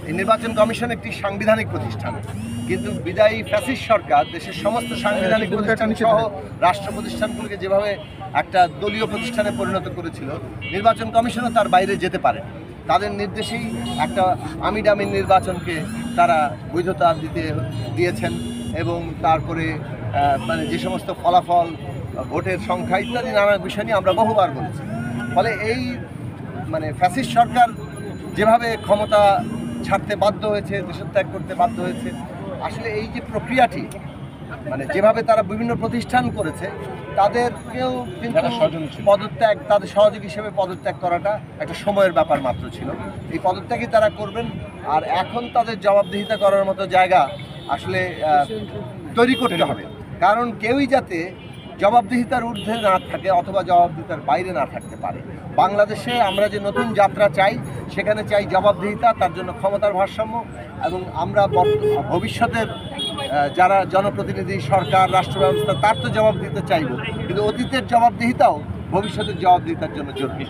এই নির্বাচন কমিশন একটি সাংবিধানিক প্রতিষ্ঠান, কিন্তু বিদায়ী ফ্যাসিস্ট সরকার দেশের সমস্ত সাংবিধানিক প্রতিষ্ঠান সহ রাষ্ট্র প্রতিষ্ঠানগুলোকে যেভাবে একটা দলীয় প্রতিষ্ঠানে পরিণত করেছিল, নির্বাচন কমিশনও তার বাইরে যেতে পারে। তাদের নির্দেশেই একটা আমিডামির নির্বাচনকে তারা বৈধতা দিয়েছেন এবং তারপরে মানে যে সমস্ত ফলাফল, ভোটের সংখ্যা ইত্যাদি নানা বিষয় নিয়ে আমরা বহুবার বলেছি। ফলে এই মানে ফ্যাসিস্ট সরকার যেভাবে ক্ষমতা ছাড়তে বাধ্য হয়েছে, দেশত্যাগ করতে বাধ্য হয়েছে, আসলে এই যে প্রক্রিয়াটি মানে যেভাবে তারা বিভিন্ন প্রতিষ্ঠান করেছে, তাদেরকেও কিন্তু পদত্যাগ, তাদের সহযোগী হিসেবে পদত্যাগ করাটা একটা সময়ের ব্যাপার মাত্র ছিল। এই পদত্যাগই তারা করবেন। আর এখন তাদের জবাবদিহিতা করার মতো জায়গা আসলে তৈরি করতে হবে, কারণ কেউই যাতে জবাবদিহিতার ঊর্ধ্বে না থাকে অথবা জবাবদিহিতার বাইরে না থাকতে পারে। বাংলাদেশে আমরা যে নতুন যাত্রা চাই, সেখানে চাই জবাবদিহিতা, তার জন্য ক্ষমতার ভারসাম্য, এবং আমরা ভবিষ্যতের যারা জনপ্রতিনিধি, সরকার, রাষ্ট্র ব্যবস্থা, তার তো জবাবদিহিতা চাইব, কিন্তু অতীতের জবাবদিহিতাও ভবিষ্যতের জবাবদিহিতার জন্য জরুরি।